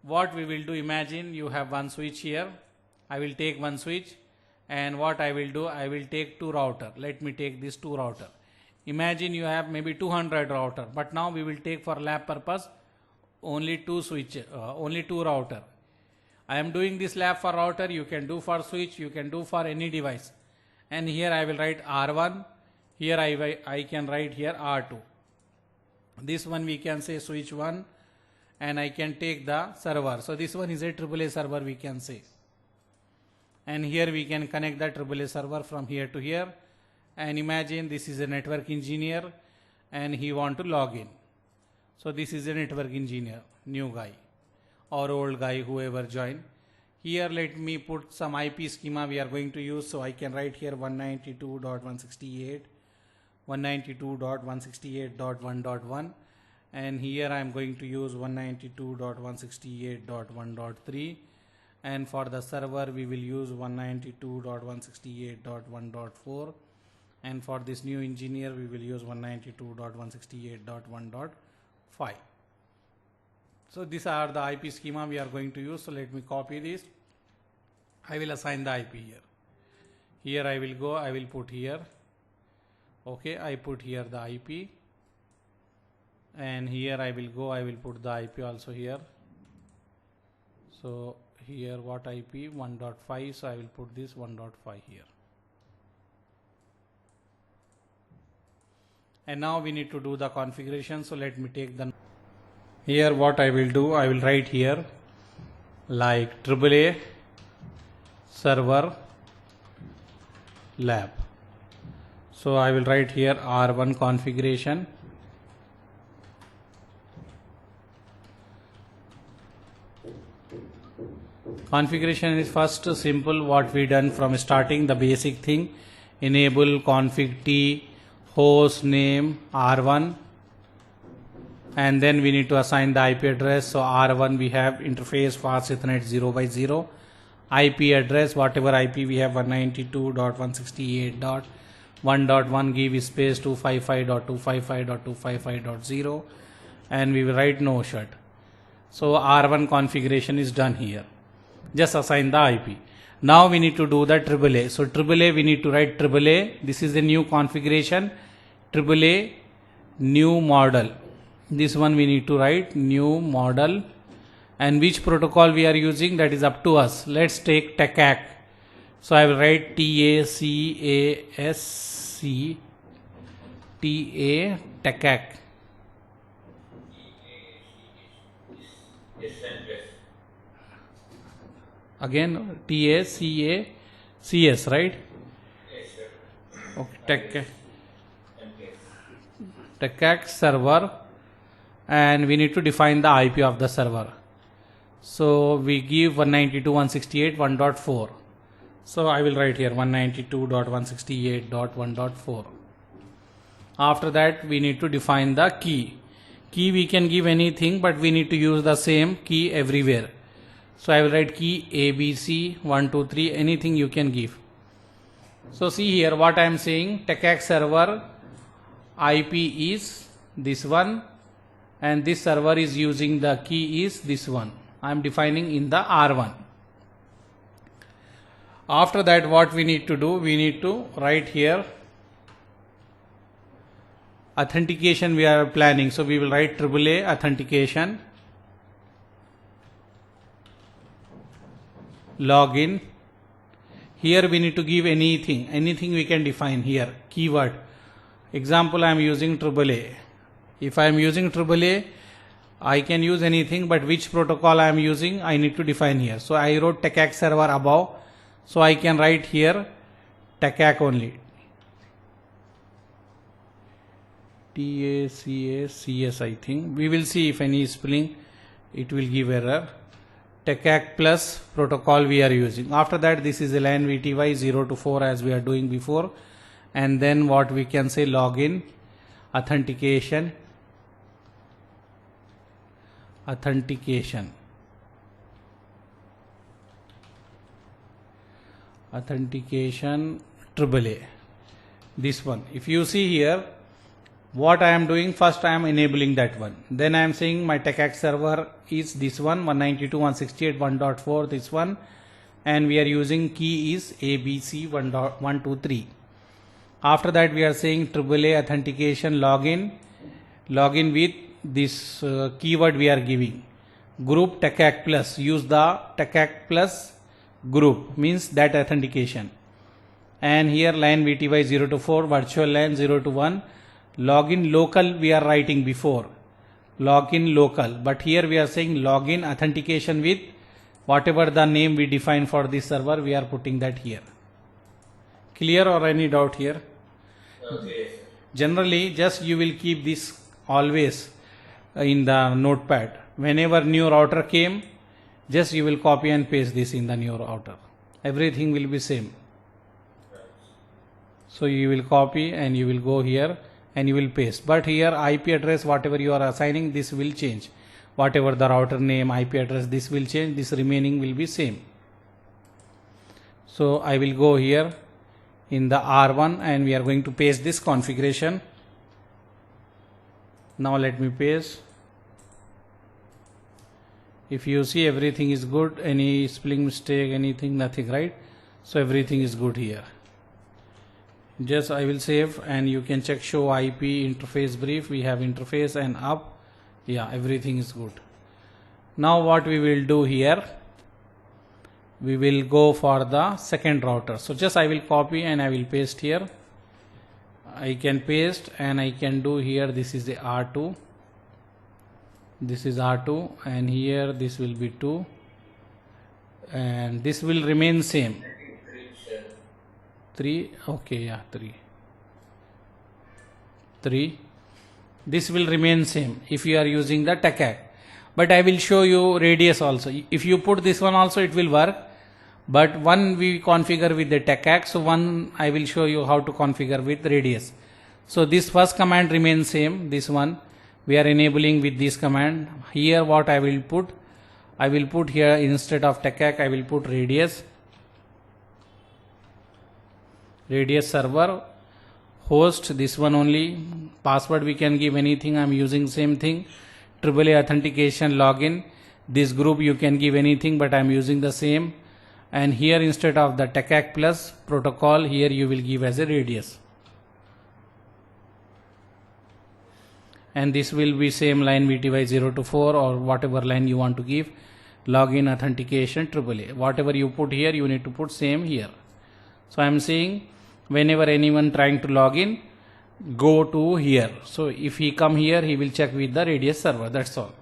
What we will do, imagine you have one switch here. I will take one switch, and what I will do, I will take two router. Let me take this two router. Imagine you have maybe 200 router, but now we will take for lab purpose only two switch, only two router. I am doing this lab for router. You can do for switch, you can do for any device. And here I will write R1. Here I can write here R2. This one we can say switch 1, and I can take the server. So this one is a AAA server, we can say. And here we can connect the AAA server from here to here. And imagine this is a network engineer and he want to log in. So this is a network engineer, new guy or old guy, whoever join. Here let me put some IP schema we are going to use. So I can write here 192.168.192.168.1.1, and here I am going to use 192.168.1.3, and for the server we will use 192.168.1.4, and for this new engineer we will use 192.168.1.5. So these are the IP schema we are going to use. So let me copy this. I will assign the IP here. Here I will go, I will put here. Okay, I put here the IP, and here I will go, I will put the IP also here. So here what IP 1.5, so I will put this 1.5 here. And now we need to do the configuration. So let me take the, here what I will do, I will write here like AAA server lab. So I will write here R1 configuration. Configuration is first simple, what we done from starting, the basic thing, enable config T, host name R1, and then we need to assign the IP address. So R1 we have interface fast Ethernet 0x0, IP address whatever IP we have 192.168.1.1, give space 255.255.255.0, and we will write no shut. So R1 configuration is done here. Just assign the IP. Now we need to do the AAA. So AAA we need to write AAA. This is the new configuration. AAA new model. This one we need to write new model. And which protocol we are using, that is up to us. Let's take TACACS. So I will write TACACS. TACACS. Again TACACS, right? Okay, TACACS server, and we need to define the IP of the server. So we give 192.168.1.4. So I will write here 192.168.1.4. After that we need to define the key. Key we can give anything, but we need to use the same key everywhere. So I will write key ABC 123, anything you can give. So see here what I am saying, TACACS server IP is this one, and this server is using the key is this one. I am defining in the R1. After that what we need to do, we need to write here authentication we are planning. So we will write AAA authentication login. Here we need to give anything we can define here, keyword. Example, I am using AAA. If I am using AAA, I can use anything, but which protocol I am using, I need to define here. So I wrote TACACS server above, so I can write here TACACS only. TACACS, I think. We will see if any spelling it will give error. TACACS plus protocol we are using. After that, this is a LAN VTY 0 to 4 as we are doing before, and then what we can say, login authentication AAA. This one, if you see here, What I am doing, first I am enabling that one. Then I am saying my TACACS server is this one, 192.168.1.4, this one, and we are using key is ABC 1.123. After that we are saying AAA authentication login with this keyword we are giving. Group TACACS plus, use the TACACS plus group, means that authentication. And here line VTY 0 to 4, virtual LAN 0 to 1, login local we are writing before, login local, but here we are saying login authentication with whatever the name we define for this server, we are putting that here. Clear or any doubt here? Okay. Generally just you will keep this always in the notepad. Whenever new router came, just you will copy and paste this in the new router. Everything will be same. So you will copy and you will go here and you will paste. But here IP address whatever you are assigning, this will change. Whatever the router name, IP address, this will change. This remaining will be same. So I will go here in the R1 and we are going to paste this configuration. Now let me paste. If you see everything is good, any spelling mistake, anything, nothing, right? So everything is good here. Just I will save and you can check show IP interface brief. We have interface and up. Yeah, everything is good. Now what we will do here, we will go for the second router. So just I will copy and I will paste here. I can paste and I can do here, this is the R2. This is R2 and here this will be 2 and this will remain same. 3, okay, yeah, 3. This will remain same if you are using the TACACS. But I will show you radius also. If you put this one also it will work. But one we configure with the TACACS, so one I will show you how to configure with radius. So this first command remains same, this one we are enabling with this command. Here what I will put here instead of TACACS I will put radius server, host this one only, password we can give anything, I am using same thing, AAA authentication login, this group you can give anything but I am using the same, and here instead of the TACACS plus protocol here you will give as a radius, and this will be same line VTY 0 to 4 or whatever line you want to give, login authentication AAA, whatever you put here you need to put same here. So I am saying whenever anyone trying to log in, go to here. So if he come here, he will check with the radius server. That's all.